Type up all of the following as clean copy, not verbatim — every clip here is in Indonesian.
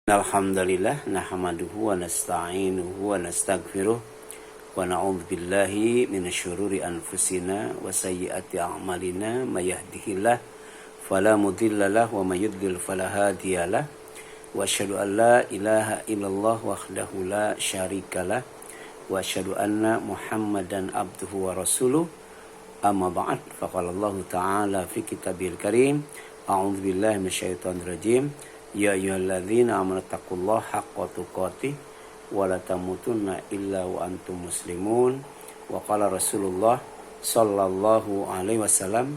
Alhamdulillah nahmaduhu wa nasta'inuhu wa nastaghfiruh wa na'udzu billahi minasyururi anfusina wa sayyiati a'malina may yahdihillahu fala mudhillalah wa may yudlil fala hadiyalah wa asyhadu an la ilaha illallah wahdahu la syarikalah wa asyhadu anna Muhammadan abduhu wa rasuluh amma ba'd faqala Allah ta'ala fi kitabil karim a'udzu billahi minasyaitonir rajim. Ya ayyuhalladzina amanu taqullaha haqqa tuqatih wa la tamutunna illa wa antum muslimun. Wa qala Rasulullah sallallahu alaihi wasallam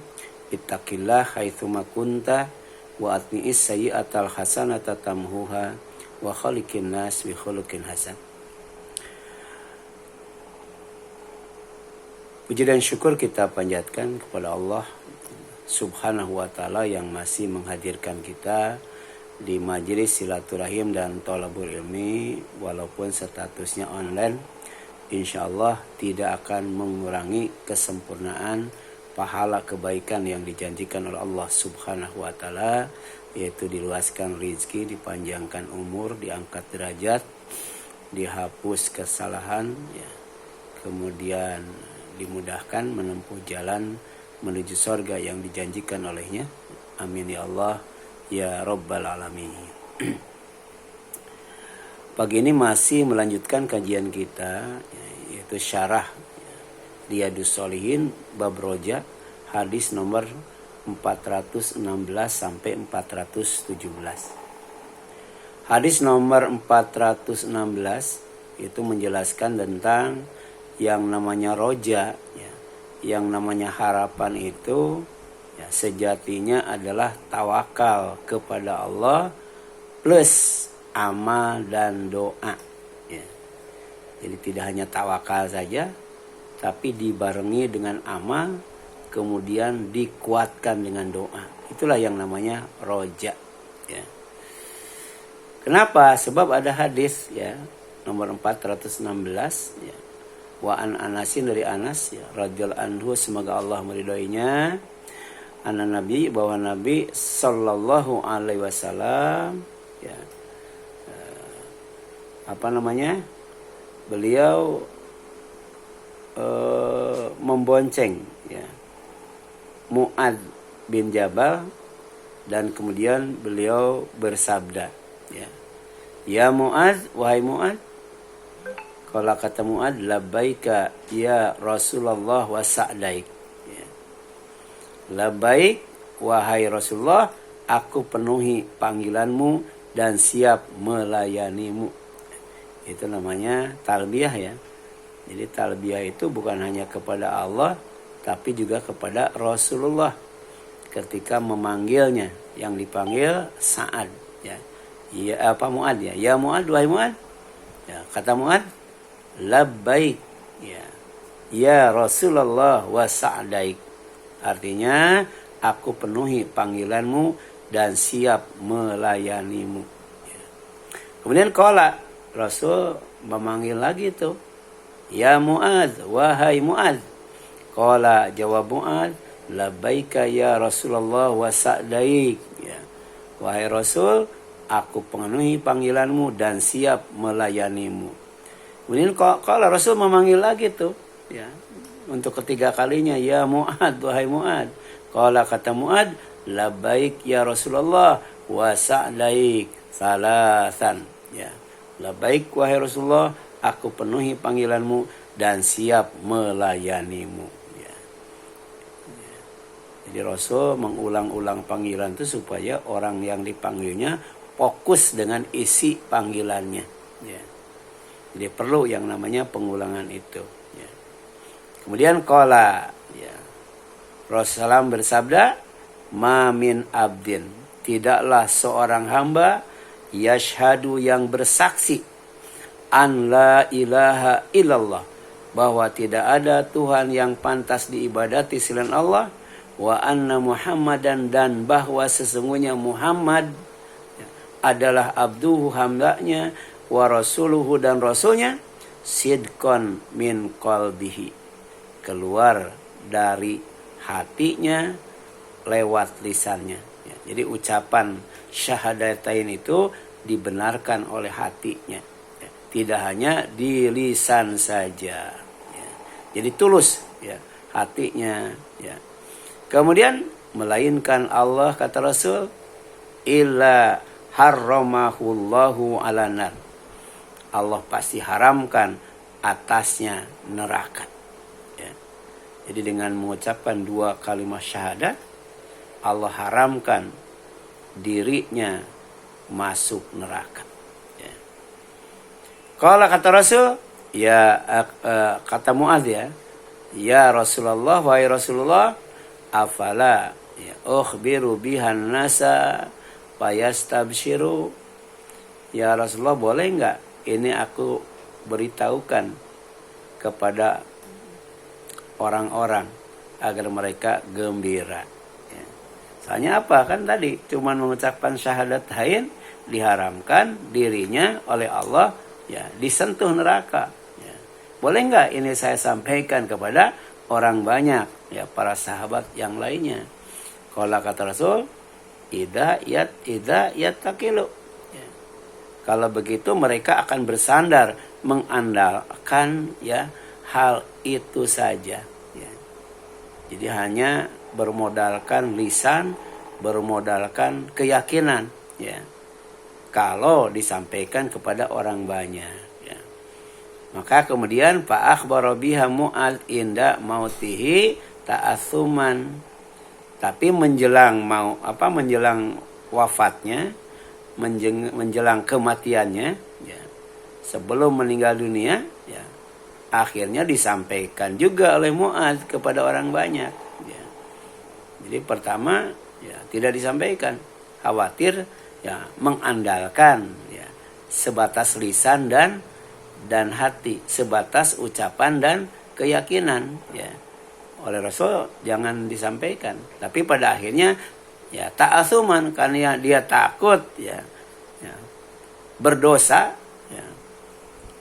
ittaqillaha haitsuma kunta wa atmi'is sayyi'atal hasanata tamhuha wa khaliqin nas bi khuluqin hasan. Puji dan syukur kita panjatkan kepada Allah Subhanahu wa taala yang masih menghadirkan kita di majelis silaturahim dan thalabul ilmi walaupun statusnya online, insyaallah tidak akan mengurangi kesempurnaan pahala kebaikan yang dijanjikan oleh Allah Subhanahu wa taala, yaitu diluaskan rezeki, dipanjangkan umur, diangkat derajat, dihapus kesalahan, ya, kemudian dimudahkan menempuh jalan menuju surga yang dijanjikan olehnya. Amin ya Allah ya Rabbal Alamin. Pagi ini masih melanjutkan kajian kita, yaitu syarah Riyadhus Shalihin bab roja, hadis nomor 416 sampai 417. Hadis nomor 416 itu menjelaskan tentang yang namanya roja, ya, yang namanya harapan itu ya, sejatinya adalah tawakal kepada Allah plus amal dan doa, ya. Jadi tidak hanya tawakal saja, tapi dibarengi dengan amal, kemudian dikuatkan dengan doa. Itulah yang namanya roja, ya. Kenapa? Sebab ada hadis, ya, nomor 416, ya. Wa an Anasin, dari Anas, ya, radhiyallahu anhu, semoga Allah meridhoinya, anna Nabi, bahwa Nabi sallallahu alaihi wasallam, ya, beliau membonceng, ya, Mu'adz bin Jabal, dan kemudian beliau bersabda, ya, ya Mu'adz, wahai Mu'adz, kalau kata Mu'adz, labbaika ya Rasulullah wa sa'daik, ya. Labbaik wahai Rasulullah, aku penuhi panggilanmu dan siap melayanimu. Itu namanya talbiyah, ya. Jadi talbiyah itu bukan hanya kepada Allah, tapi juga kepada Rasulullah ketika memanggilnya. Yang dipanggil Sa'ad, ya. Ya apa Mu'adz, ya. Ya Mu'adz, wahai Mu'adz. Ya, kata Mu'adz, labbaik, ya, ya Rasulullah wa sa'daik. Artinya aku penuhi panggilanmu dan siap melayanimu, ya. Kemudian qala, Rasul memanggil lagi itu, ya Mu'adz, wahai Mu'adz. Qala, jawab Mu'adz, labbaika ya Rasulullah wa sa'daik, ya, wahai Rasul, aku penuhi panggilanmu dan siap melayanimu. Kemudian kalau Rasul memanggil lagi tuh, ya, untuk ketiga kalinya, ya Mu'adz, wahai Mu'adz. Qala, kata Mu'adz, labbaik ya Rasulullah wa sa'daik salasan, ya, labbaik wahai Rasulullah, aku penuhi panggilanmu dan siap melayanimu, ya. Jadi Rasul mengulang-ulang panggilan itu supaya orang yang dipanggilnya fokus dengan isi panggilannya, ya. Jadi perlu yang namanya pengulangan itu, ya. Kemudian qala, ya, Rasulullah bersabda, ma min abdin, tidaklah seorang hamba, yashhadu, yang bersaksi, an la ilaha illallah, bahwa tidak ada Tuhan yang pantas diibadati selain Allah, wa anna Muhammadan, dan bahwa sesungguhnya Muhammad, ya, adalah abduhu, hambanya, wa rasuluhu, dan rasulnya, sidqan min qalbihi, keluar dari hatinya lewat lisannya, ya. Jadi ucapan syahadatain itu dibenarkan oleh hatinya. Ya. Tidak hanya di lisan saja. Ya. Jadi tulus ya hatinya. Ya. Kemudian melainkan Allah kata Rasul illa harramahullahu ala nar. Allah pasti haramkan atasnya neraka. Ya. Jadi dengan mengucapkan 2 kalimat syahadat Allah haramkan dirinya masuk neraka. Ya. Kalau kata Rasul, ya kata Muadz ya Rasulullah, wahai Rasulullah, afala ya, ukhbiru bihan nasa fayastabshiru. Ya Rasulullah, boleh enggak ini aku beritahukan kepada orang-orang agar mereka gembira. Ya. Soalnya apa kan tadi cuman mengucapkan syahadatain diharamkan dirinya oleh Allah ya disentuh neraka. Ya. Boleh enggak ini saya sampaikan kepada orang banyak ya para sahabat yang lainnya. Kalau kata Rasul idza yattaqilu. Ya. Kalau begitu mereka akan bersandar mengandalkan ya hal itu saja. Ya. Jadi hanya bermodalkan lisan, bermodalkan keyakinan. Ya. Kalau disampaikan kepada orang banyak. Ya. Maka kemudian fa akhbara biha Mu'adz inda mautihi ta'assuman. Tapi menjelang wafatnya, menjelang kematiannya, ya, sebelum meninggal dunia, ya, akhirnya disampaikan juga oleh Mu'adz kepada orang banyak. Ya. Jadi pertama, ya, tidak disampaikan, khawatir, ya, mengandalkan, ya, sebatas lisan dan hati, sebatas ucapan dan keyakinan, ya. Oleh Rasul jangan disampaikan. Tapi pada akhirnya ya ta'asuman karena dia takut ya berdosa ya,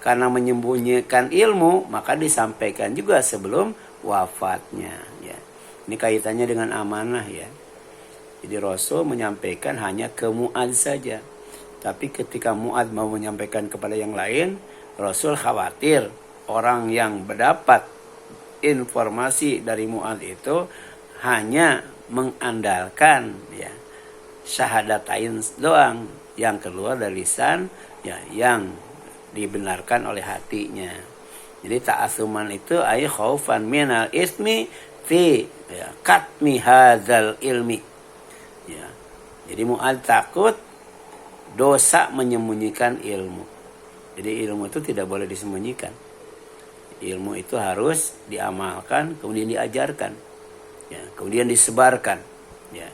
karena menyembunyikan ilmu maka disampaikan juga sebelum wafatnya ya. Ini kaitannya dengan amanah ya. Jadi Rasul menyampaikan hanya ke Mu'adz saja. Tapi ketika Mu'adz mau menyampaikan kepada yang lain, Rasul khawatir orang yang mendapat informasi dari Mu'adz itu hanya mengandalkan ya syahadatain doang yang keluar dari lisan ya yang dibenarkan oleh hatinya. Jadi ta'assuman itu ay khaufan minal ismi fi ya, katmi hadzal ilmi. Ya. Jadi Mu'adz takut dosa menyembunyikan ilmu. Jadi ilmu itu tidak boleh disembunyikan. Ilmu itu harus diamalkan, kemudian diajarkan, ya, kemudian disebarkan, ya.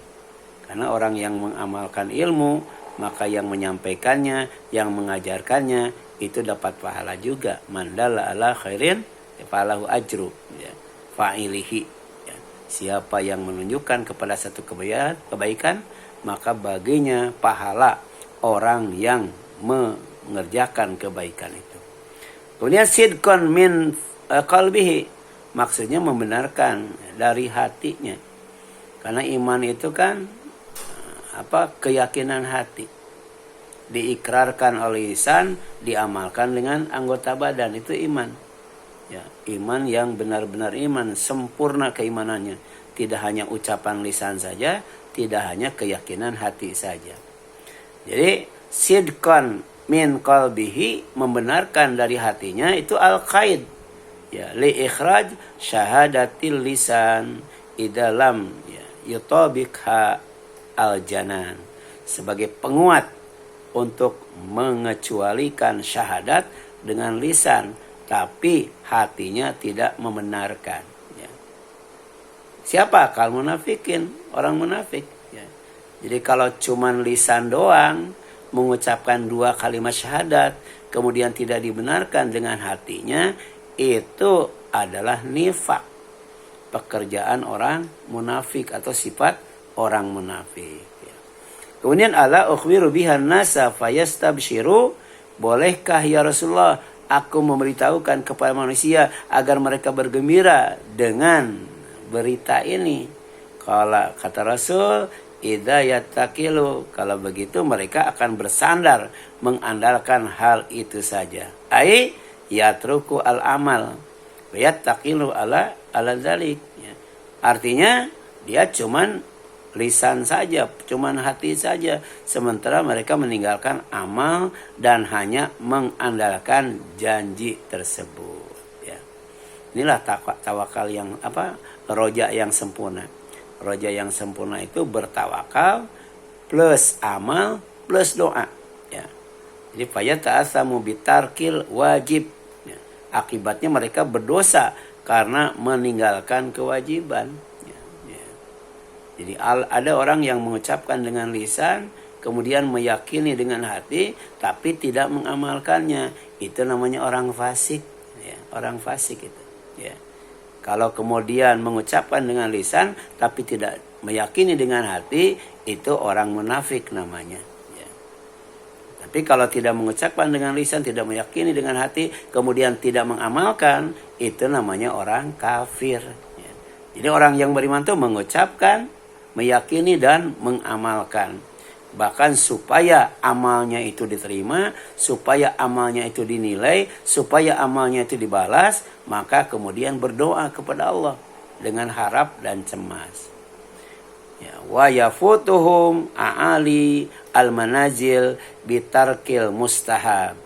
Karena orang yang mengamalkan ilmu, maka yang menyampaikannya, yang mengajarkannya itu dapat pahala juga. Mandalla ala khairin falahu ajru, ya, fa'ilihi. Ya. Siapa yang menunjukkan kepada satu kebaikan, maka baginya pahala orang yang mengerjakan kebaikan itu. Kemudian sidqan min qalbihi, maksudnya membenarkan dari hatinya. Karena iman itu kan keyakinan hati. Diikrarkan oleh lisan, diamalkan dengan anggota badan, itu iman. Ya, iman yang benar-benar iman, sempurna keimanannya. Tidak hanya ucapan lisan saja, tidak hanya keyakinan hati saja. Jadi sidqan min qalbihi, membenarkan dari hatinya itu al-qaid ya li ikhraj syahadatil lisan idalam ya yutabikha al-janan, sebagai penguat untuk mengecualikan syahadat dengan lisan tapi hatinya tidak membenarkan ya. Siapa? Kal munafikin, orang munafik ya. Jadi kalau cuman lisan doang mengucapkan 2 kalimat syahadat kemudian tidak dibenarkan dengan hatinya, itu adalah nifak, pekerjaan orang munafik atau sifat orang munafik ya. Kemudian ala ukhbiru bihan nasa fayastabshiru, bolehkah ya Rasulullah aku memberitahukan kepada manusia agar mereka bergembira dengan berita ini? Kalau kata Rasul idza yattakilu, kalau begitu mereka akan bersandar mengandalkan hal itu saja. Ai yatruku al amal wa yattakilu ala dzalik, ya. Artinya dia cuman lisan saja, cuman hati saja, sementara mereka meninggalkan amal dan hanya mengandalkan janji tersebut, ya. Inilah tawakal yang roja yang sempurna. Roja yang sempurna itu bertawakal plus amal plus doa, ya. Jadi fayata'atsamu bitarkil wajib, ya. Akibatnya mereka berdosa karena meninggalkan kewajiban, ya, ya. Jadi ada orang yang mengucapkan dengan lisan, kemudian meyakini dengan hati, tapi tidak mengamalkannya. Itu namanya orang fasik, ya. Orang fasik itu, ya. Kalau kemudian mengucapkan dengan lisan tapi tidak meyakini dengan hati, itu orang munafik namanya, ya. Tapi kalau tidak mengucapkan dengan lisan, tidak meyakini dengan hati, kemudian tidak mengamalkan, itu namanya orang kafir, ya. Jadi orang yang beriman itu mengucapkan, meyakini dan mengamalkan. Bahkan supaya amalnya itu diterima, supaya amalnya itu dinilai, supaya amalnya itu dibalas, maka kemudian berdoa kepada Allah dengan harap dan cemas. Ya, wa yafutuhum a'ali al-manazil bitarkil mustahab.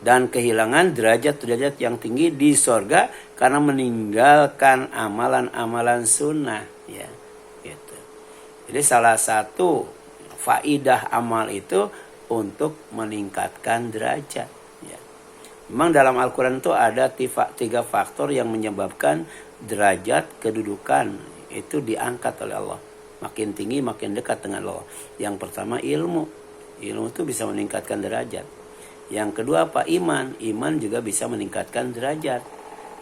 Dan kehilangan derajat-derajat yang tinggi di sorga karena meninggalkan amalan-amalan sunnah, ya. Gitu. Jadi salah satu faidah amal itu untuk meningkatkan derajat, ya. Memang dalam Al-Quran itu ada 3 faktor yang menyebabkan derajat kedudukan itu diangkat oleh Allah. Makin tinggi makin dekat dengan Allah. Yang pertama ilmu. Ilmu itu bisa meningkatkan derajat. Yang kedua apa? Iman. Iman juga bisa meningkatkan derajat.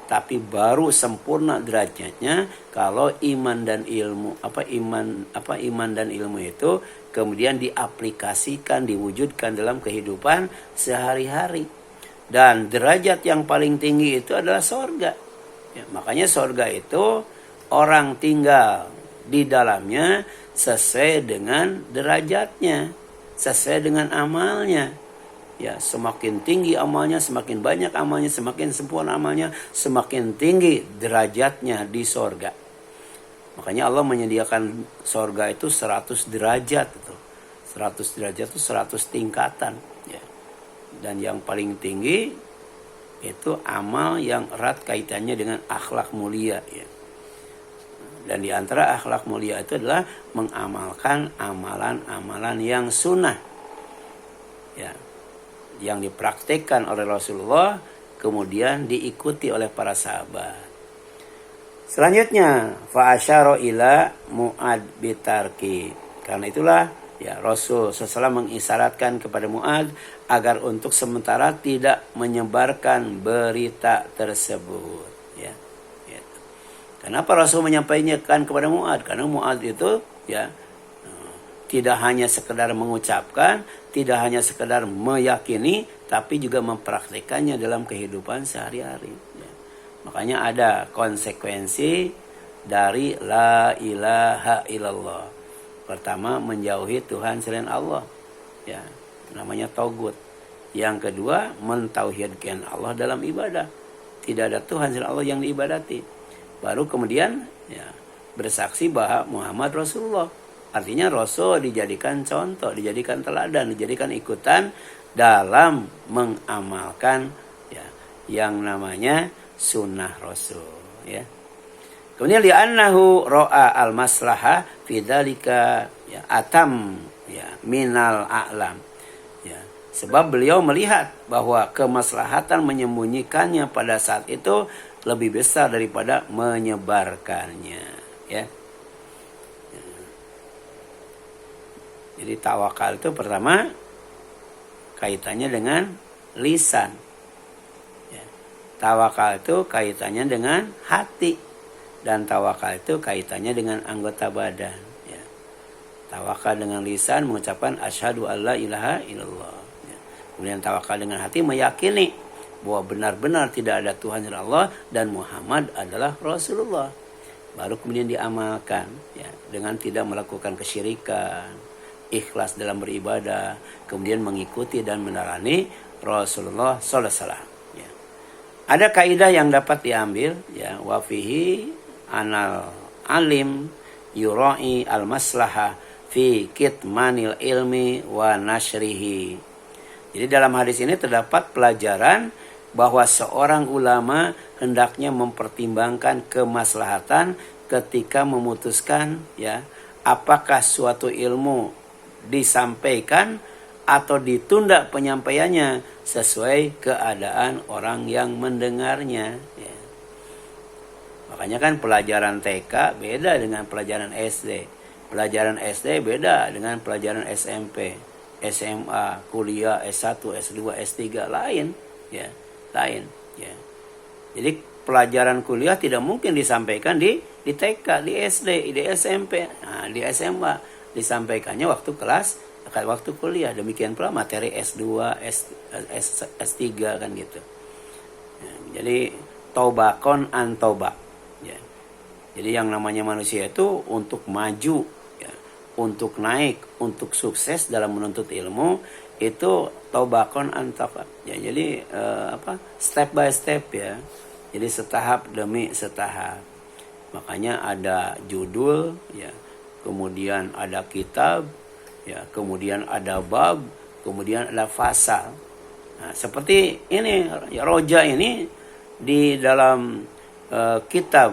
Tapi baru sempurna derajatnya kalau iman dan ilmu iman dan ilmu itu kemudian diaplikasikan, diwujudkan dalam kehidupan sehari-hari. Dan derajat yang paling tinggi itu adalah sorga, ya. Makanya sorga itu orang tinggal di dalamnya sesuai dengan derajatnya, sesuai dengan amalnya. Ya, semakin tinggi amalnya, semakin banyak amalnya, semakin sempurna amalnya, semakin tinggi derajatnya di sorga. Makanya Allah menyediakan sorga itu 100 derajat itu. 100 derajat itu 100 tingkatan, ya. Dan yang paling tinggi itu amal yang erat kaitannya dengan akhlak mulia, ya. Dan di antara akhlak mulia itu adalah mengamalkan amalan-amalan yang sunnah, ya, yang dipraktikkan oleh Rasulullah kemudian diikuti oleh para sahabat. Selanjutnya fa asyara ila Mu'ad bitarki. Karena itulah ya Rasul SAW mengisyaratkan kepada Mu'ad agar untuk sementara tidak menyebarkan berita tersebut, ya. Gitu. Kenapa Rasul menyampaikan kepada Mu'ad? Karena Mu'ad itu ya tidak hanya sekedar mengucapkan, tidak hanya sekedar meyakini, tapi juga mempraktikannya dalam kehidupan sehari-hari, ya. Makanya ada konsekuensi dari la ilaha illallah. Pertama, menjauhi Tuhan selain Allah, ya, namanya tauhid. Yang kedua, mentauhidkan Allah dalam ibadah. Tidak ada Tuhan selain Allah yang diibadati. Baru kemudian ya bersaksi bahwa Muhammad Rasulullah. Artinya Rasul dijadikan contoh, dijadikan teladan, dijadikan ikutan dalam mengamalkan ya yang namanya sunnah Rasul, ya. Kemudian li'annahu ra'a al-maslahah fi dzalika ya atam ya minal a'lam, ya. Sebab beliau melihat bahwa kemaslahatan menyembunyikannya pada saat itu lebih besar daripada menyebarkannya, ya. Jadi tawakal itu pertama kaitannya dengan lisan, ya. Tawakal itu kaitannya dengan hati, dan tawakal itu kaitannya dengan anggota badan, ya. Tawakal dengan lisan mengucapkan asyhadu alla ilaha illallah, ya. Kemudian tawakal dengan hati meyakini bahwa benar-benar tidak ada Tuhan selain Allah dan Muhammad adalah Rasulullah. baru kemudian diamalkan ya, dengan tidak melakukan kesyirikan, ikhlas dalam beribadah, kemudian mengikuti dan meneladani Rasulullah sallallahu alaihi wasallam ya. Ada kaidah yang dapat diambil ya, wa fihi anal alim yurai al maslahah fi kitmanil ilmi wa nashrihi. Jadi dalam hadis ini terdapat pelajaran bahwa seorang ulama hendaknya mempertimbangkan kemaslahatan ketika memutuskan ya, apakah suatu ilmu disampaikan atau ditunda penyampaiannya sesuai keadaan orang yang mendengarnya ya. Makanya kan pelajaran TK beda dengan pelajaran SD, pelajaran SD beda dengan pelajaran SMP, SMA, kuliah, S1, S2, S3 lain ya, lain ya. Jadi pelajaran kuliah tidak mungkin disampaikan di TK, di SD, di SMP, nah, di SMA disampaikannya waktu kuliah. Demikian pula materi S2, S3 kan gitu. Ya, jadi tobakon an toba. Ya. Jadi yang namanya manusia itu untuk maju, ya, untuk naik, untuk sukses dalam menuntut ilmu itu tobakon an toba. Ya, jadi step by step ya. Jadi setahap demi setahap. Makanya ada judul, ya, kemudian ada kitab, ya, kemudian ada bab, kemudian ada fasal. Nah, seperti ini, ya, Roja ini di dalam kitab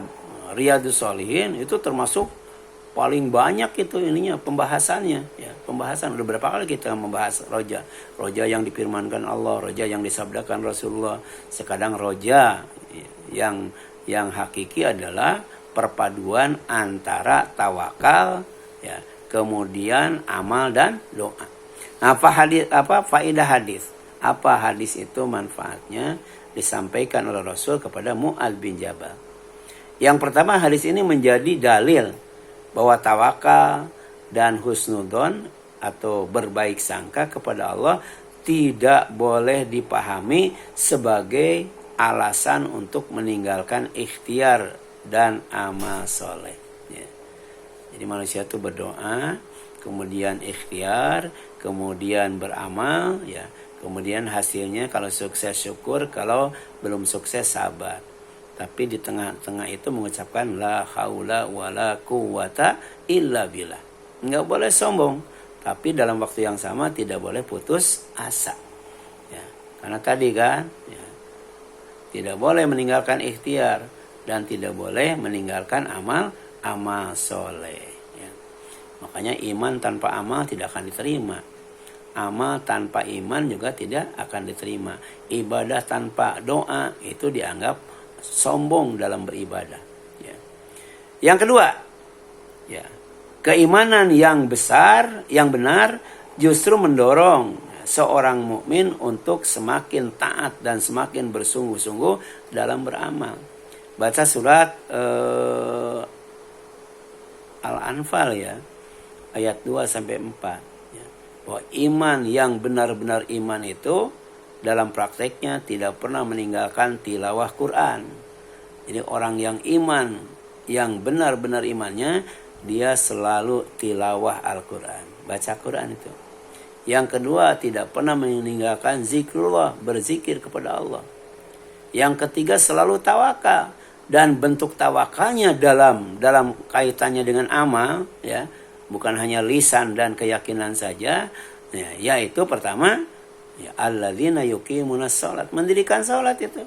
Riyadhus Shalihin itu termasuk paling banyak itu ininya pembahasannya. Ya, pembahasan udah berapa kali kita membahas Roja. Roja yang difirmankan Allah, Roja yang disabdakan Rasulullah. Sekarang Roja yang hakiki adalah perpaduan antara tawakal ya, kemudian amal dan doa. Apa faedah hadis? Apa hadis itu manfaatnya disampaikan oleh Rasul kepada Mu'adz bin Jabal? Yang pertama, hadis ini menjadi dalil bahwa tawakal dan husnudzon atau berbaik sangka kepada Allah tidak boleh dipahami sebagai alasan untuk meninggalkan ikhtiar dan amal soleh. Ya. Jadi manusia itu berdoa, kemudian ikhtiar, kemudian beramal, ya. Kemudian hasilnya kalau sukses syukur, kalau belum sukses sabar. Tapi di tengah-tengah itu mengucapkan la haula wala quwata illa billah. Enggak boleh sombong, tapi dalam waktu yang sama tidak boleh putus asa. Ya. Karena tadi kan, ya, tidak boleh meninggalkan ikhtiar dan tidak boleh meninggalkan amal soleh. Ya. Makanya iman tanpa amal tidak akan diterima. Amal tanpa iman juga tidak akan diterima. Ibadah tanpa doa itu dianggap sombong dalam beribadah. Ya. Yang kedua, ya, keimanan yang besar, yang benar justru mendorong seorang mukmin untuk semakin taat dan semakin bersungguh-sungguh dalam beramal. Baca surat Al-Anfal ya, ayat 2 sampai 4 ya. Bahwa iman yang benar-benar iman itu dalam prakteknya tidak pernah meninggalkan tilawah Quran. Jadi orang yang iman, yang benar-benar imannya, dia selalu tilawah Al-Quran, baca Quran itu. Yang kedua, tidak pernah meninggalkan zikrullah, berzikir kepada Allah. Yang ketiga, selalu tawakal. Dan bentuk tawakalnya dalam kaitannya dengan amal, ya, bukan hanya lisan dan keyakinan saja, ya, yaitu pertama, ya, alladzina yuqimunas shalat, mendirikan salat itu.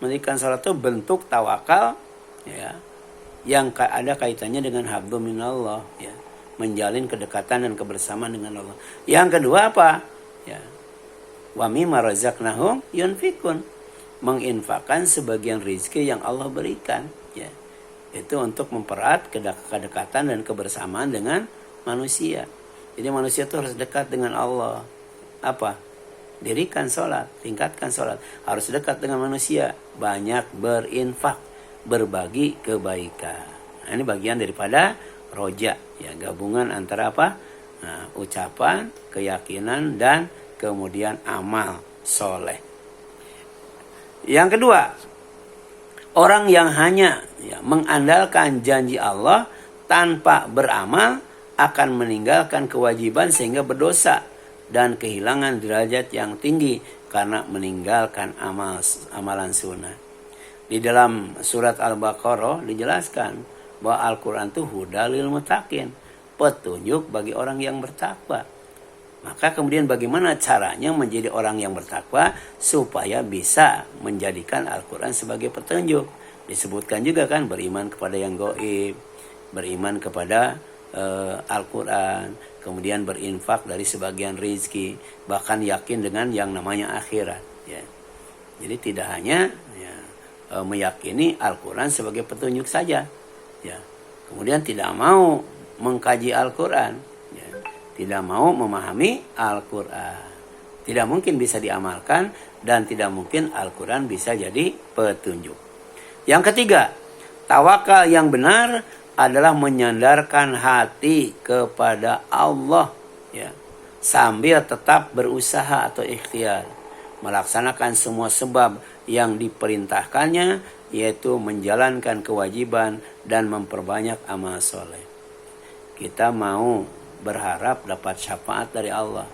Mendirikan salat itu bentuk tawakal, ya, yang ada kaitannya dengan hablum minallah, ya, menjalin kedekatan dan kebersamaan dengan Allah. Yang kedua apa? Ya. Wa mimma razaqnahum yunfikun, menginfakkan sebagian rezeki yang Allah berikan, ya. Itu untuk mempererat kedekatan dan kebersamaan dengan manusia. Jadi manusia itu harus dekat dengan Allah. Apa? Dirikan sholat, tingkatkan sholat. Harus dekat dengan manusia, banyak berinfak, berbagi kebaikan. Nah, ini bagian daripada roja, ya, gabungan antara apa? Nah, ucapan, keyakinan, dan kemudian amal soleh. Yang kedua, Orang yang hanya mengandalkan janji Allah tanpa beramal akan meninggalkan kewajiban sehingga berdosa dan kehilangan derajat yang tinggi karena meninggalkan amalan sunnah. Di dalam surat Al-Baqarah dijelaskan bahwa Al-Quran itu hudalil mutakin, petunjuk bagi orang yang bertakwa. Maka kemudian bagaimana caranya menjadi orang yang bertakwa supaya bisa menjadikan Al-Quran sebagai petunjuk. Disebutkan juga kan beriman kepada yang gaib, beriman kepada Al-Quran, kemudian berinfak dari sebagian rezeki, bahkan yakin dengan yang namanya akhirat. Ya. Jadi tidak hanya meyakini Al-Quran sebagai petunjuk saja. Ya. Kemudian tidak mau mengkaji Al-Quran. Tidak mau memahami Al-Quran. Tidak mungkin bisa diamalkan dan tidak mungkin Al-Quran bisa jadi petunjuk. Yang ketiga, tawakal yang benar adalah menyandarkan hati kepada Allah, ya, sambil tetap berusaha atau ikhtiar melaksanakan semua sebab yang diperintahkannya, yaitu menjalankan kewajiban dan memperbanyak amal soleh. Kita mau berharap dapat syafaat dari Allah,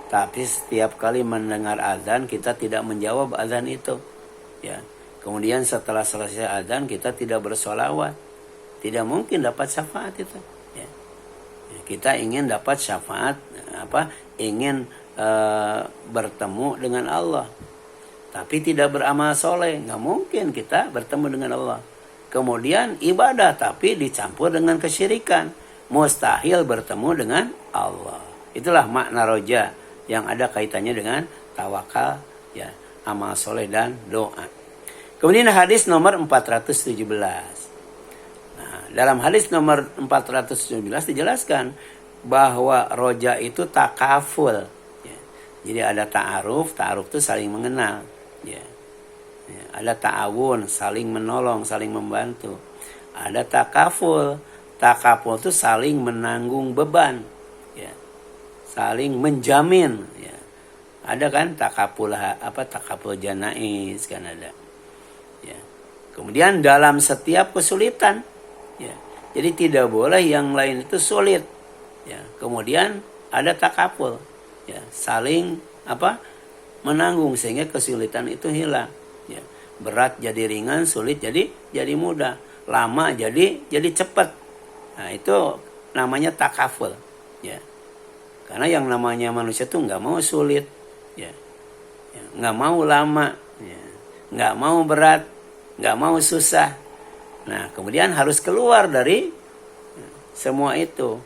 tapi setiap kali mendengar azan kita tidak menjawab azan itu, ya. Kemudian setelah selesai azan kita tidak bersolawat, tidak mungkin dapat syafaat itu, ya. Kita ingin dapat syafaat, ingin bertemu dengan Allah, tapi tidak beramal soleh, nggak mungkin kita bertemu dengan Allah. Kemudian ibadah tapi dicampur dengan kesyirikan, mustahil bertemu dengan Allah. Itulah makna roja yang ada kaitannya dengan tawakal, ya, amal soleh dan doa. Kemudian hadis nomor 417. Nah, dalam hadis nomor 417 dijelaskan bahwa roja itu takaful. Ya. Jadi ada ta'aruf itu saling mengenal. Ya. Ya. Ada ta'awun, saling menolong, saling membantu. Ada takaful itu saling menanggung beban, ya, saling menjamin, ya. Ada kan takaful janais kan ada, ya. Kemudian dalam setiap kesulitan, ya, jadi tidak boleh yang lain itu sulit, ya. Kemudian ada takaful, ya, saling menanggung sehingga kesulitan itu hilang, ya. Berat jadi ringan, sulit jadi mudah, lama jadi cepat. Nah, itu namanya takaful, ya. Karena yang namanya manusia tuh nggak mau sulit, ya, nggak mau lama, ya, nggak mau berat, nggak mau susah. Nah, kemudian harus keluar dari semua itu.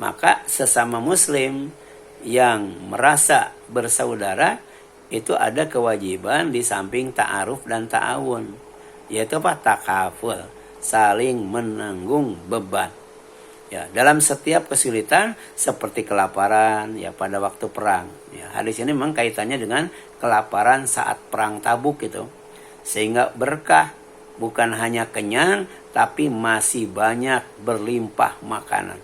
Maka sesama muslim yang merasa bersaudara itu ada kewajiban di samping ta'aruf dan ta'awun, yaitu takaful, saling menanggung beban, ya, dalam setiap kesulitan seperti kelaparan, ya, pada waktu perang, ya. Hadis ini memang kaitannya dengan kelaparan saat perang Tabuk itu, sehingga berkah, bukan hanya kenyang tapi masih banyak berlimpah makanan,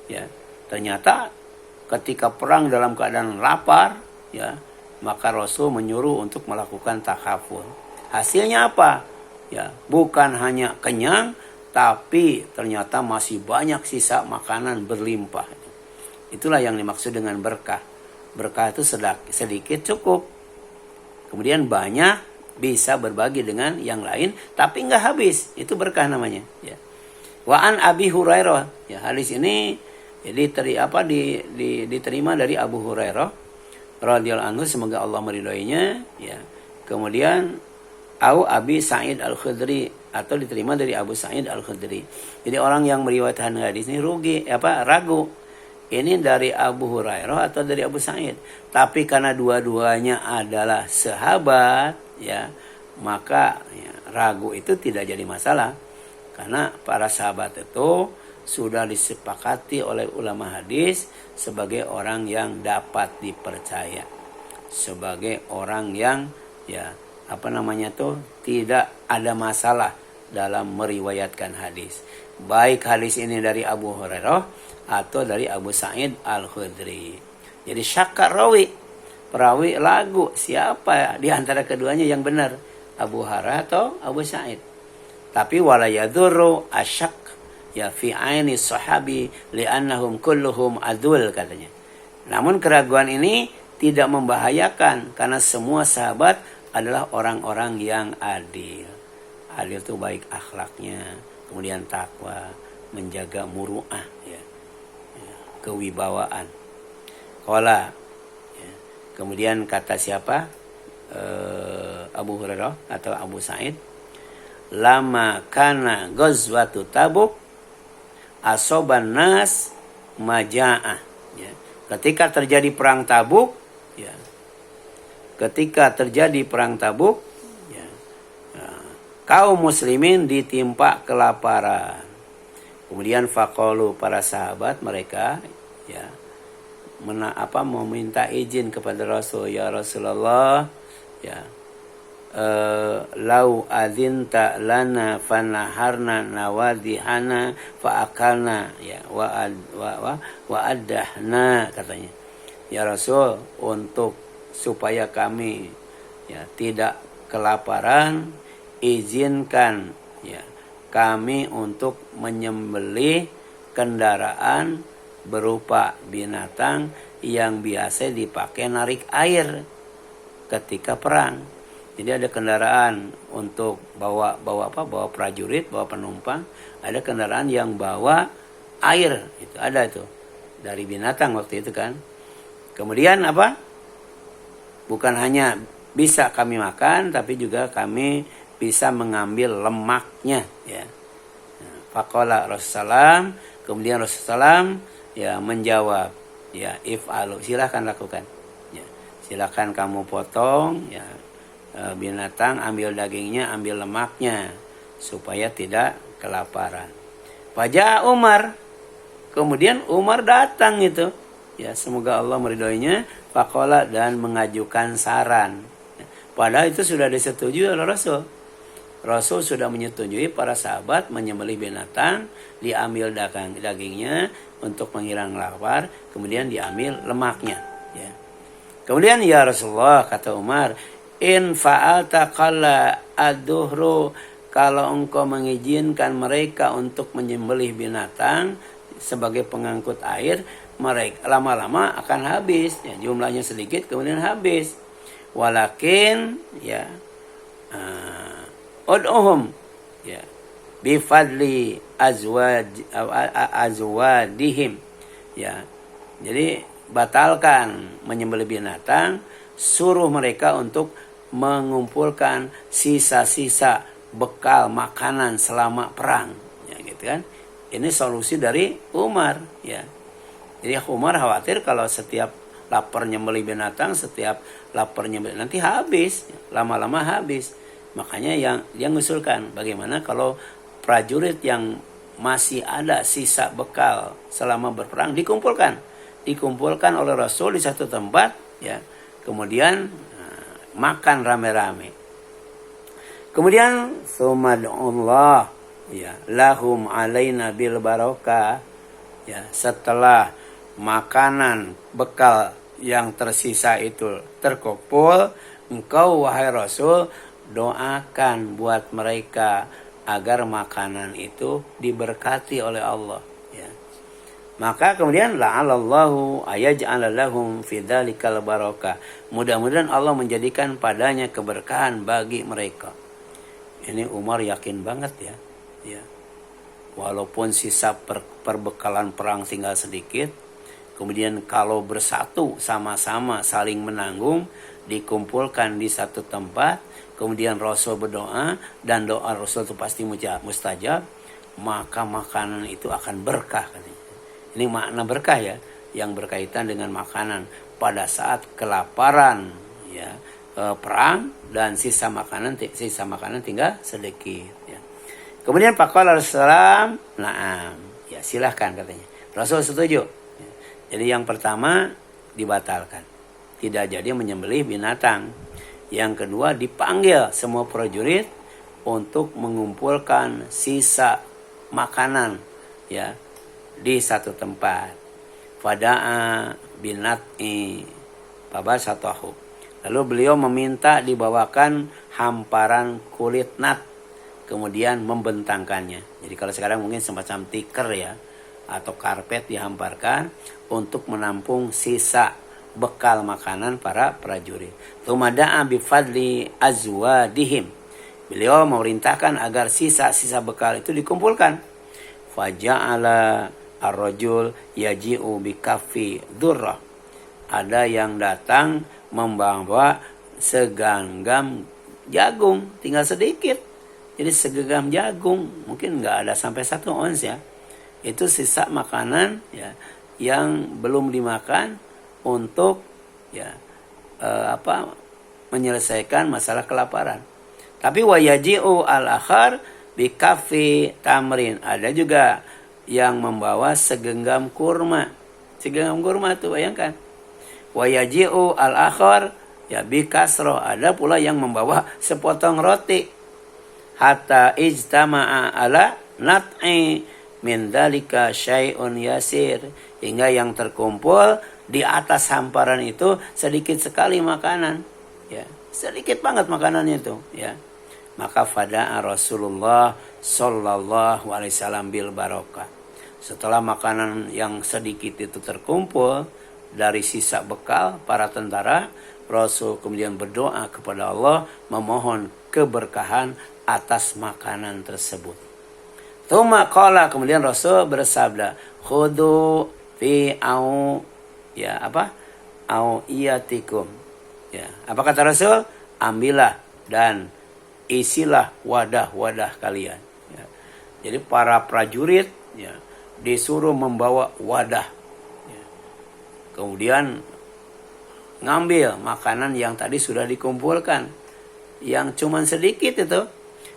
ya. Ternyata ketika perang dalam keadaan lapar, ya, maka Rasul menyuruh untuk melakukan takaful. Hasilnya apa? Ya, bukan hanya kenyang, tapi ternyata masih banyak sisa makanan berlimpah. Itulah yang dimaksud dengan berkah. Berkah itu sedikit cukup, kemudian banyak bisa berbagi dengan yang lain, tapi nggak habis. Itu berkah namanya. Ya. Wa an Abi Hurairah. Ya, hadis ini diterima dari Abu Hurairah radhiyallahu anhu, semoga Allah meridhoinya. Ya. Kemudian Abi Sa'id Al-Khudri, atau diterima dari Abu Sa'id Al-Khudri. Jadi orang yang meriwayatkan hadis ini ragu. Ini dari Abu Hurairah atau dari Abu Sa'id. Tapi karena dua-duanya adalah sahabat, ya, maka ya, ragu itu tidak jadi masalah. Karena para sahabat itu sudah disepakati oleh ulama hadis sebagai orang yang dapat dipercaya, sebagai orang yang, ya, tidak ada masalah dalam meriwayatkan hadis. Baik hadis ini dari Abu Hurairah atau dari Abu Sa'id Al-Khudri. Jadi syakar perawi lagu, siapa di antara keduanya yang benar. Abu Hurairah atau Abu Sa'id. Tapi wala yadurru asyak ya fi aini sahabi li'annahum kulluhum adul katanya. Namun keraguan ini tidak membahayakan karena semua sahabat adalah orang-orang yang adil. Adil itu baik akhlaknya, kemudian takwa, menjaga muru'ah ya. Kewibawaan. Qala ya. Kemudian kata siapa? Abu Hurairah atau Abu Sa'id, lama kana ghazwatu Tabuk asoban nas maja'ah ya. Ketika terjadi perang Tabuk ya. Ketika terjadi perang Tabuk ya, kaum muslimin ditimpa kelaparan. Kemudian faqalu para sahabat mereka ya meminta izin kepada Rasul, ya Rasulullah ya lau adzinta lana fanaharna nawadihana faakalna ya wa addahna katanya. Ya Rasul, untuk supaya kami ya tidak kelaparan, izinkan ya kami untuk menyembelih kendaraan berupa binatang yang biasa dipakai narik air ketika perang. Jadi ada kendaraan untuk bawa prajurit, bawa penumpang, ada kendaraan yang bawa air, itu ada itu dari binatang waktu itu kan. Kemudian apa? Bukan hanya bisa kami makan, tapi juga kami bisa mengambil lemaknya ya. Faqala Rasulullah, kemudian Rasulullah ya menjawab, ya if'alu, silakan lakukan. Ya, silakan kamu potong ya binatang, ambil dagingnya, ambil lemaknya supaya tidak kelaparan. Wajah Umar, kemudian Umar datang itu, ya semoga Allah meridhoinya, faqala dan mengajukan saran. Padahal itu sudah disetujui oleh Rasul. Rasul sudah menyetujui para sahabat menyembelih binatang, diambil dagingnya untuk menghilang lapar, kemudian diambil lemaknya. Ya. Kemudian ya Rasulullah, kata Umar, in fa'alta qalla ad-duhru, kalau engkau mengizinkan mereka untuk menyembelih binatang sebagai pengangkut air, mereka lama-lama akan habis ya, jumlahnya sedikit kemudian habis. Walakin ya ud'uhum ya bifadli azwadihim ya. Jadi batalkan menyembelih binatang, suruh mereka untuk mengumpulkan sisa-sisa bekal makanan selama perang ya gitu kan. Ini solusi dari Umar ya. Jadi Umar khawatir kalau setiap lapar nyembelih binatang, setiap lapar nyembelih nanti habis, lama-lama habis. Makanya yang dia mengusulkan bagaimana kalau prajurit yang masih ada sisa bekal selama berperang dikumpulkan oleh Rasul di satu tempat ya. Kemudian makan rame-rame. Kemudian sumadullah ya lahum alaina bil barokah ya, setelah makanan bekal yang tersisa itu terkumpul, engkau wahai Rasul doakan buat mereka agar makanan itu diberkati oleh Allah ya. Maka kemudian la'allallahu ayaj'ala lahum fi dzalikal barakah. Mudah-mudahan Allah menjadikan padanya keberkahan bagi mereka. Ini Umar yakin banget ya. Ya. Walaupun sisa perbekalan perang tinggal sedikit, kemudian kalau bersatu sama-sama saling menanggung, dikumpulkan di satu tempat, kemudian Rasul berdoa dan doa Rasul itu pasti mustajab, maka makanan itu akan berkah katanya. Ini makna berkah ya, yang berkaitan dengan makanan pada saat kelaparan ya, perang dan sisa makanan tinggal sedikit ya. Kemudian faqala Rasulullah, na'am, ya silahkan katanya. Rasul setuju. Ya. Jadi yang pertama dibatalkan, tidak jadi menyembelih binatang. Yang kedua dipanggil semua prajurit untuk mengumpulkan sisa makanan ya di satu tempat. Fada'a binat'i fabasatahu. Lalu beliau meminta dibawakan hamparan kulit nat, kemudian membentangkannya. Jadi kalau sekarang mungkin semacam tikar ya, atau karpet dihamparkan untuk menampung sisa bekal makanan para prajurit. Tumada'a bifadli azwadihim. Beliau memerintahkan agar sisa-sisa bekal itu dikumpulkan. Faja'ala ar-rajul yaji'u bikaffi dzurrah. Ada yang datang membawa segenggam jagung, tinggal sedikit. Jadi segenggam jagung, mungkin nggak ada sampai 1 ons ya. Itu sisa makanan ya yang belum dimakan untuk ya menyelesaikan masalah kelaparan. Tapi wayaji'u al-akhar bikaffi tamrin. Ada juga yang membawa segenggam kurma. Segenggam kurma tuh bayangkan. Wayaji'u al-akhar ya bikasroh. Ada pula yang membawa sepotong roti. Hatta ijtama'a ala nat'i min dzalika syai'un yasir. Hingga yang terkumpul di atas hamparan itu sedikit sekali makanan. Ya, sedikit banget makanannya itu. Ya, maka fada'a Rasulullah sallallahu alaihi wasallam bil barokah. Setelah makanan yang sedikit itu terkumpul dari sisa bekal para tentara, Rasul kemudian berdoa kepada Allah memohon keberkahan atas makanan tersebut. Tsumma qala, kemudian Rasul bersabda, khudu fi au ya au iyatikum. Ya, apa kata Rasul? Ambillah dan isilah wadah-wadah kalian. Ya. Jadi para prajurit ya disuruh membawa wadah. Ya. Kemudian ngambil makanan yang tadi sudah dikumpulkan, yang cuman sedikit itu.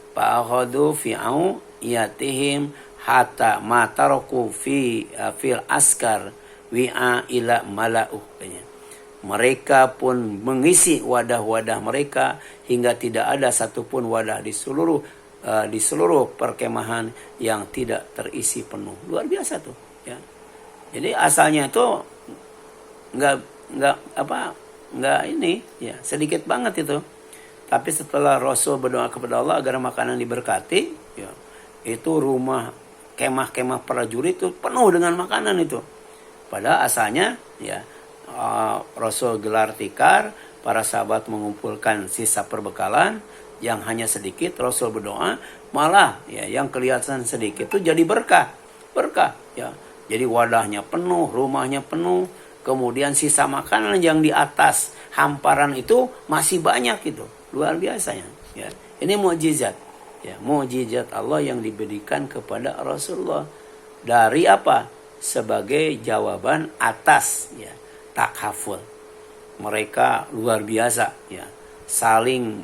Fa'khadhu fi'au iyatihim hatta mataraku fil askar wi'a ila mala'uh. Mereka pun mengisi wadah-wadah mereka hingga tidak ada satupun wadah di seluruh perkemahan yang tidak terisi penuh. Luar biasa tuh ya. Jadi asalnya itu nggak ini ya, sedikit banget itu. Tapi setelah Rasul berdoa kepada Allah agar makanan diberkati, ya, itu rumah kemah-kemah prajurit itu penuh dengan makanan itu. Padahal asalnya ya Rasul gelar tikar, para sahabat mengumpulkan sisa perbekalan yang hanya sedikit. Rasul berdoa, malah ya yang kelihatan sedikit itu jadi berkah ya. Jadi wadahnya penuh, rumahnya penuh, kemudian sisa makanan yang di atas hamparan itu masih banyak itu. Luar biasanya ya. Ini mukjizat ya, mukjizat Allah yang diberikan kepada Rasulullah. Dari apa? Sebagai jawaban atas ya takhaful. Mereka luar biasa ya, saling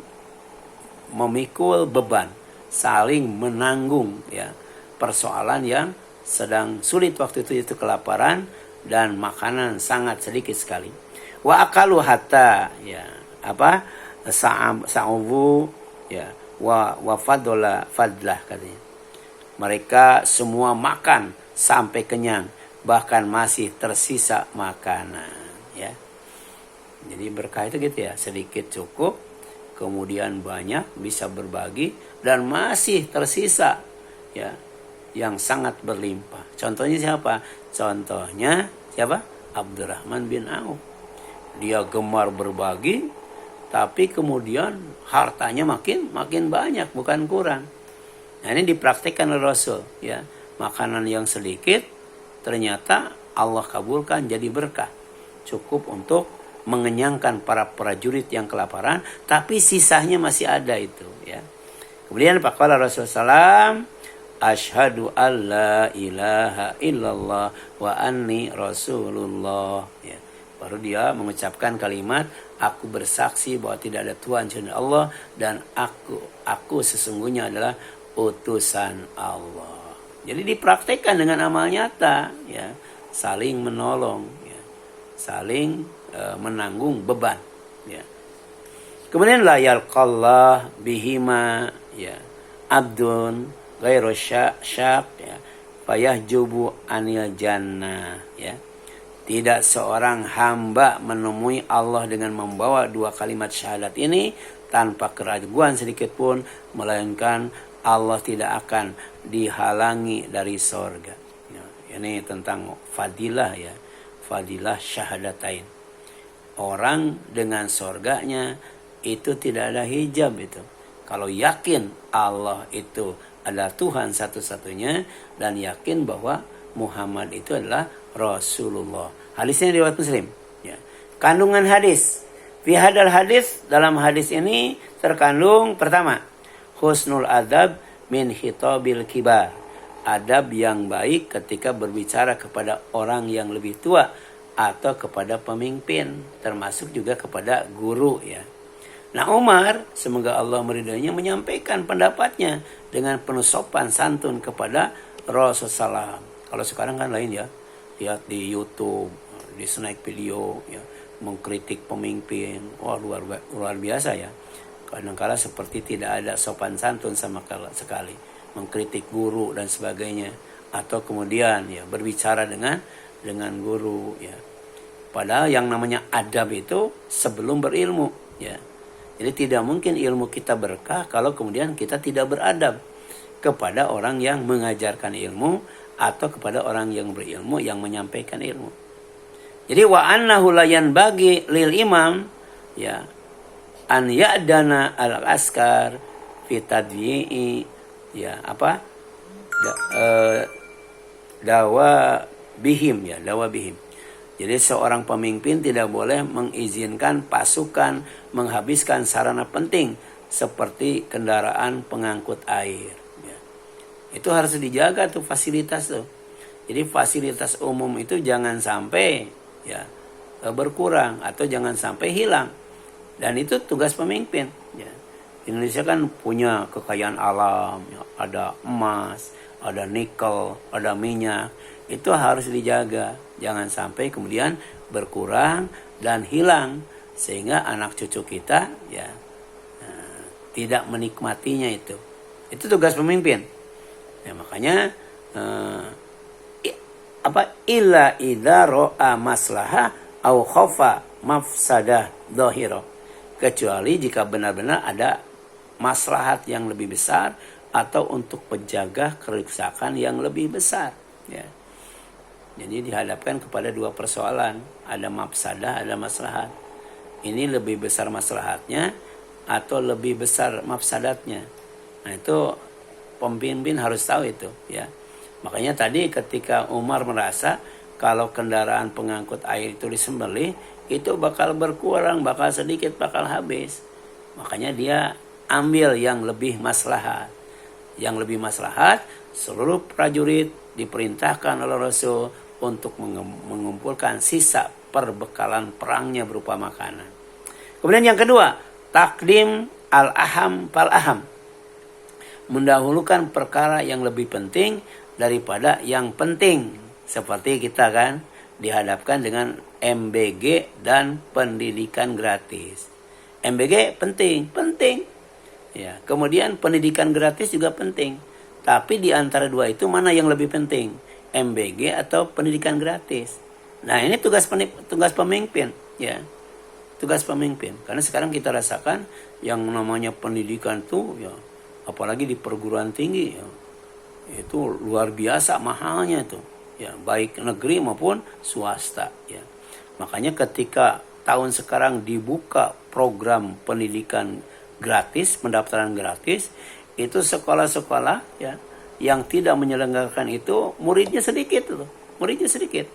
memikul beban, saling menanggung ya persoalan yang sedang sulit waktu itu kelaparan dan makanan sangat sedikit sekali. Wa akalu hatta ya sa'ubu ya wa fadlah katanya. Mereka semua makan sampai kenyang, bahkan masih tersisa makanan ya. Jadi berkah itu gitu ya, sedikit cukup, kemudian banyak bisa berbagi dan masih tersisa ya yang sangat berlimpah. Contohnya siapa? Contohnya siapa? Abdurrahman bin Auf. Dia gemar berbagi, tapi kemudian hartanya makin banyak, bukan kurang. Nah, ini dipraktikkan oleh Rasul ya. Makanan yang sedikit ternyata Allah kabulkan jadi berkah. Cukup untuk mengenyangkan para prajurit yang kelaparan, tapi sisanya masih ada itu ya. Kemudian faqala Rasulullah SAW, asyhadu alla ilaha illallah wa anni rasulullah ya. Baru dia mengucapkan kalimat, aku bersaksi bahwa tidak ada Tuhan selain Allah dan aku sesungguhnya adalah utusan Allah. Jadi dipraktikkan dengan amal nyata ya, saling menolong ya, saling menanggung beban ya. Kemudian la yalqallah bihima ya abdun ghairu syaq ya fayahjubu anil jannah ya. Tidak seorang hamba menemui Allah dengan membawa dua kalimat syahadat ini tanpa keraguan sedikit pun, melainkan Allah tidak akan dihalangi dari sorga. Ya, ini tentang fadilah ya, fadilah syahadatain. Orang dengan sorganya itu tidak ada hijab itu. Kalau yakin Allah itu adalah Tuhan satu-satunya dan yakin bahwa Muhammad itu adalah Rasulullah. Hadisnya riwayat Muslim. Ya. Kandungan hadis. Fi hadal hadis, dalam hadis ini terkandung pertama, husnul adab min khitabil kibar. Adab yang baik ketika berbicara kepada orang yang lebih tua atau kepada pemimpin, termasuk juga kepada guru ya. Nah Umar, semoga Allah meridainya, menyampaikan pendapatnya dengan penuh sopan santun kepada Rasulullah. Kalau sekarang kan lain ya, lihat di YouTube, di snack video, ya, mengkritik pemimpin, wah luar biasa ya. Kadang-kala seperti tidak ada sopan santun sama sekali, mengkritik guru dan sebagainya, atau kemudian ya berbicara dengan guru ya. Padahal yang namanya adab itu sebelum berilmu ya. Jadi tidak mungkin ilmu kita berkah kalau kemudian kita tidak beradab kepada orang yang mengajarkan ilmu atau kepada orang yang berilmu yang menyampaikan ilmu. Jadi wa annahu la yanbaghi lil imam ya an ya'dana al askar fi tadyi'i ya apa dawa bihim ya, dawa bihim. Jadi seorang pemimpin tidak boleh mengizinkan pasukan menghabiskan sarana penting seperti kendaraan pengangkut air. Ya. Itu harus dijaga tuh fasilitas tuh. Jadi fasilitas umum itu jangan sampai ya berkurang atau jangan sampai hilang. Dan itu tugas pemimpin. Ya. Indonesia kan punya kekayaan alam, ya. Ada emas, ada nikel, ada minyak. Itu harus dijaga. Jangan sampai kemudian berkurang dan hilang sehingga anak cucu kita ya tidak menikmatinya itu. Itu tugas pemimpin. Ya, makanya illa idza ra'a maslahah au khafa mafsadah dhahira. Kecuali jika benar-benar ada maslahat yang lebih besar atau untuk penjaga kerusakan yang lebih besar ya. Jadi dihadapkan kepada dua persoalan, ada mafsadah, ada maslahat. Ini lebih besar maslahatnya atau lebih besar mafsadatnya. Nah itu pemimpin harus tahu itu ya. Makanya tadi ketika Umar merasa kalau kendaraan pengangkut air itu disembelih, itu bakal berkurang, bakal sedikit, bakal habis. Makanya dia ambil yang lebih maslahat. Yang lebih maslahat, seluruh prajurit diperintahkan oleh Rasul untuk mengumpulkan sisa perbekalan perangnya berupa makanan. Kemudian yang kedua, takdim al-aham fal-aham. Mendahulukan perkara yang lebih penting daripada yang penting. Seperti kita kan dihadapkan dengan MBG dan pendidikan gratis. MBG penting. Ya, kemudian pendidikan gratis juga penting. Tapi di antara dua itu mana yang lebih penting? MBG atau pendidikan gratis. Nah, ini tugas pemimpin, ya. Tugas pemimpin. Karena sekarang kita rasakan yang namanya pendidikan tuh ya, apalagi di perguruan tinggi ya, itu luar biasa mahalnya tuh. Ya, baik negeri maupun swasta, ya. Makanya ketika tahun sekarang dibuka program pendidikan gratis, pendaftaran gratis, itu sekolah-sekolah ya yang tidak menyelenggarakan itu muridnya sedikit loh, muridnya sedikit.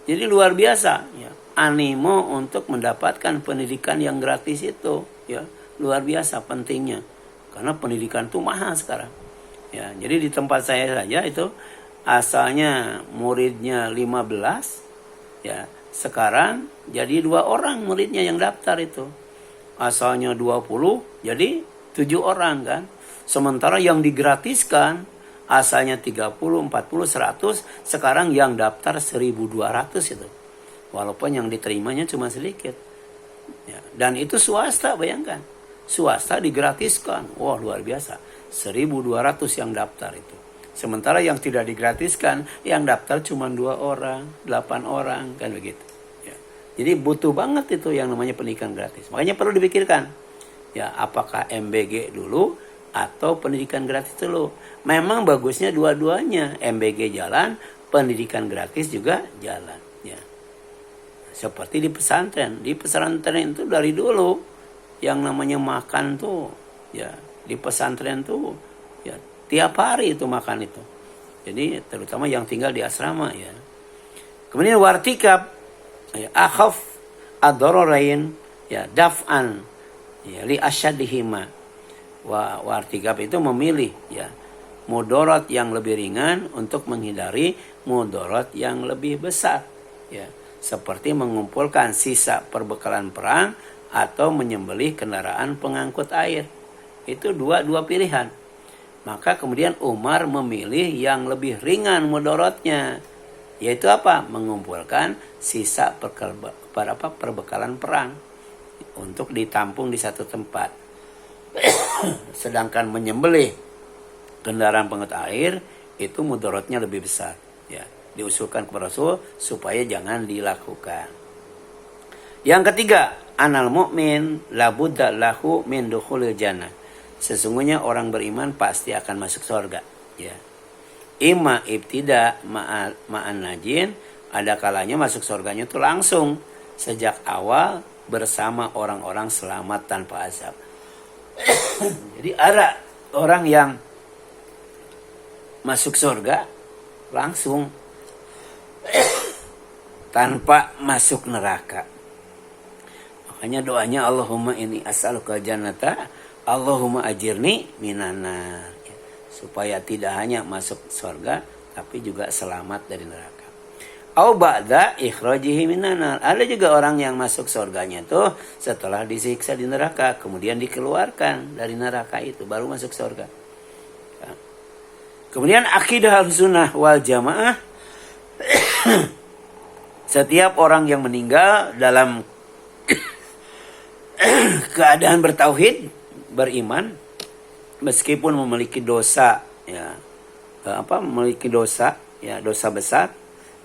Jadi luar biasa ya, animo untuk mendapatkan pendidikan yang gratis itu ya, luar biasa pentingnya. Karena pendidikan itu mahal sekarang. Ya, jadi di tempat saya saja itu asalnya muridnya 15 ya, sekarang jadi 2 orang muridnya yang daftar itu. Asalnya 20 jadi 7 orang kan. Sementara yang digratiskan asalnya 30, 40, 100, sekarang yang daftar 1.200 itu. Walaupun yang diterimanya cuma sedikit. Ya, dan itu swasta, bayangkan. Swasta digratiskan. Wah, luar biasa. 1.200 yang daftar itu. Sementara yang tidak digratiskan, yang daftar cuma 2 orang, 8 orang, kan begitu. Ya. Jadi butuh banget itu yang namanya pendidikan gratis. Makanya perlu dipikirkan, ya apakah MBG dulu atau pendidikan gratis dulu. Memang bagusnya dua-duanya, MBG jalan, pendidikan gratis juga jalan. Ya. Seperti di pesantren itu dari dulu yang namanya makan tuh, ya di pesantren tuh, ya tiap hari itu makan itu. Jadi terutama yang tinggal di asrama ya. Kemudian wartikab ya, akhaf ad-dararain ya daf'an ya li asyadihima. Wartikab itu memilih ya mudarat yang lebih ringan untuk menghindari mudarat yang lebih besar ya. Seperti mengumpulkan sisa perbekalan perang atau menyembelih kendaraan pengangkut air. Itu dua pilihan. Maka kemudian Umar memilih yang lebih ringan mudaratnya, yaitu apa? Mengumpulkan sisa perbekalan perang untuk ditampung di satu tempat. Sedangkan menyembelih kendaraan pengangkut air itu mudaratnya lebih besar. Ya, diusulkan kepada Rasul supaya jangan dilakukan. Yang ketiga, anal mu'min labudda lahu min dukhulil jannah. Sesungguhnya orang beriman pasti akan masuk surga. Ya. Ima ibtida ma'an najin, ada kalanya masuk surganya itu langsung sejak awal bersama orang-orang selamat tanpa azab. Jadi ada orang yang masuk surga langsung tanpa masuk neraka. Makanya doanya Allahumma inni as'aluka jannata Allahumma ajirni minanar, ya, supaya tidak hanya masuk surga tapi juga selamat dari neraka. Au ba'da ikhrajihi minanar. Ada juga orang yang masuk surganya tuh setelah disiksa di neraka, kemudian dikeluarkan dari neraka itu baru masuk surga. Ya. Kemudian akidah Ahlussunnah wal Jamaah, setiap orang yang meninggal dalam keadaan bertauhid, beriman, meskipun memiliki dosa ya memiliki dosa ya dosa besar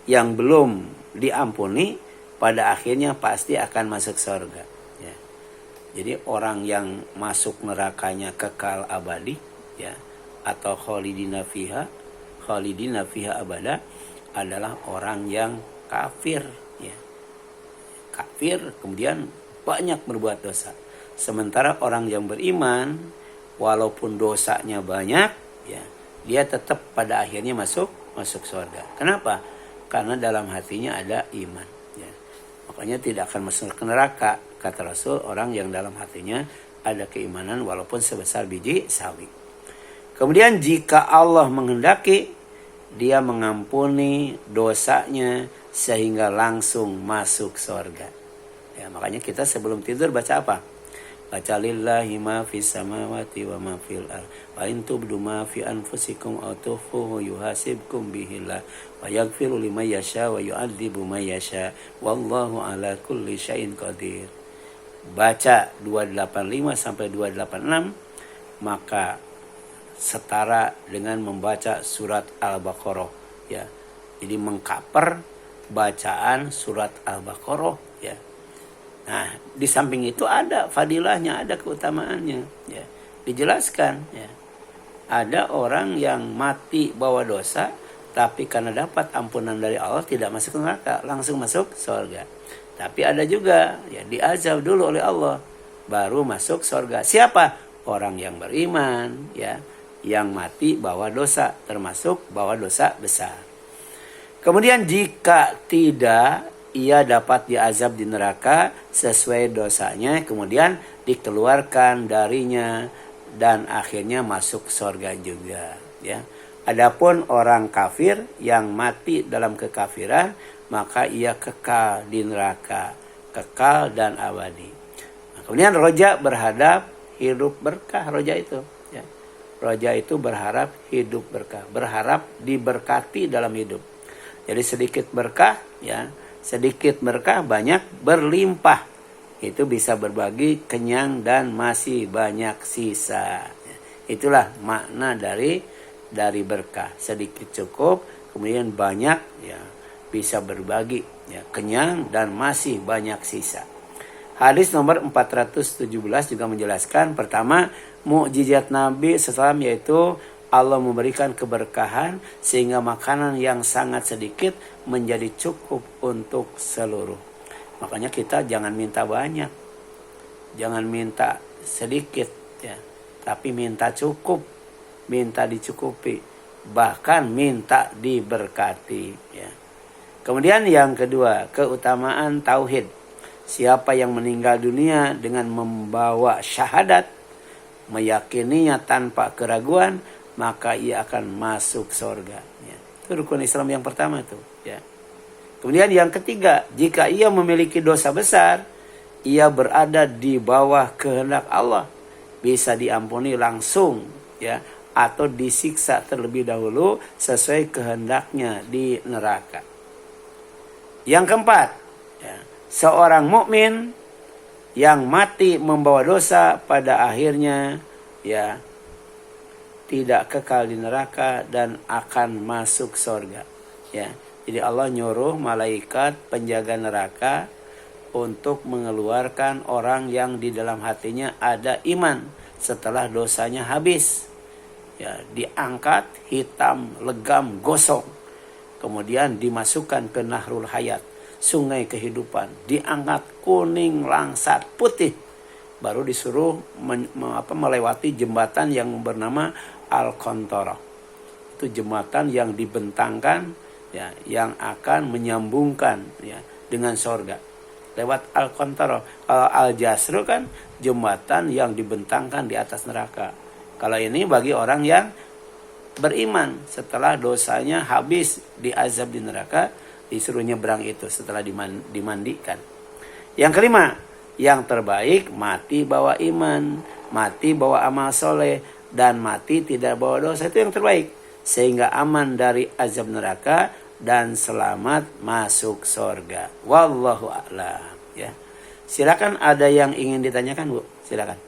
yang belum diampuni, pada akhirnya pasti akan masuk surga ya. Jadi orang yang masuk nerakanya kekal abadi ya atau khalidina fiha abada adalah orang yang kafir ya. Kafir kemudian banyak berbuat dosa. Sementara orang yang beriman, walaupun dosanya banyak, ya, dia tetap pada akhirnya masuk surga. Kenapa? Karena dalam hatinya ada iman. Ya. Makanya tidak akan masuk ke neraka. Kata Rasul, orang yang dalam hatinya ada keimanan walaupun sebesar biji sawi. Kemudian jika Allah menghendaki, dia mengampuni dosanya sehingga langsung masuk surga. Ya, makanya kita sebelum tidur baca apa? Baca lillahi ma fis samawati wa ma fil ardh. Wa in tubdu ma fi anfusikum aw tukhfuhu yuhasibkum bihillah wa yaghfiru liman yasha wa yu'adzibu man yasha wallahu ala kulli syai'in qadir. Baca 285 sampai 286 maka setara dengan membaca surat Al-Baqarah ya. Jadi mengkaper bacaan surat Al-Baqarah ya. Nah, di samping itu ada fadilahnya, ada keutamaannya, ya. Dijelaskan, ya. Ada orang yang mati bawa dosa, tapi karena dapat ampunan dari Allah tidak masuk neraka, langsung masuk surga. Tapi ada juga, ya, diazab dulu oleh Allah, baru masuk surga. Siapa? Orang yang beriman, ya, yang mati bawa dosa, termasuk bawa dosa besar. Kemudian jika tidak, ia dapat diazab di neraka sesuai dosanya, kemudian dikeluarkan darinya dan akhirnya masuk surga juga ya. Adapun orang kafir yang mati dalam kekafiran, maka ia kekal di neraka, kekal dan abadi. Nah, kemudian roja berhadap hidup berkah, roja itu ya. Roja itu berharap hidup berkah, berharap diberkati dalam hidup. Jadi sedikit berkah ya, sedikit berkah banyak berlimpah. Itu bisa berbagi kenyang dan masih banyak sisa. Itulah makna dari dari berkah. Sedikit cukup, kemudian banyak, ya bisa berbagi, ya kenyang dan masih banyak sisa. Hadis nomor 417 juga menjelaskan, pertama, mukjizat Nabi SAW yaitu Allah memberikan keberkahan sehingga makanan yang sangat sedikit menjadi cukup untuk seluruh. Makanya kita jangan minta banyak, jangan minta sedikit, ya, tapi minta cukup, minta dicukupi, bahkan minta diberkati, ya. Kemudian yang kedua, keutamaan tauhid. Siapa yang meninggal dunia dengan membawa syahadat, meyakininya tanpa keraguan, maka ia akan masuk surga, ya. Itu rukun Islam yang pertama tuh, ya. Kemudian yang ketiga, jika ia memiliki dosa besar, ia berada di bawah kehendak Allah, bisa diampuni langsung, ya, atau disiksa terlebih dahulu sesuai kehendaknya di neraka. Yang keempat, ya, seorang mukmin yang mati membawa dosa pada akhirnya, ya, tidak kekal di neraka dan akan masuk surga, ya. Jadi Allah nyuruh malaikat penjaga neraka untuk mengeluarkan orang yang di dalam hatinya ada iman setelah dosanya habis, ya, diangkat hitam, legam, gosong, kemudian dimasukkan ke Nahrul Hayat, sungai kehidupan, diangkat kuning, langsat, putih, baru disuruh melewati jembatan yang bernama Al-Qantarah. Itu jembatan yang dibentangkan, ya, yang akan menyambungkan, ya, dengan sorga lewat Al-Qantarah. Kalau Al-Jasr kan jembatan yang dibentangkan di atas neraka. Kalau ini bagi orang yang beriman setelah dosanya habis diazab di neraka, disuruh nyebrang itu setelah dimandikan. Yang kelima, yang terbaik mati bawa iman, mati bawa amal soleh, dan mati tidak bawa dosa. Itu yang terbaik, sehingga aman dari azab neraka dan selamat masuk surga. Wallahu a'lam, ya. Silakan, ada yang ingin ditanyakan, Bu? Silakan.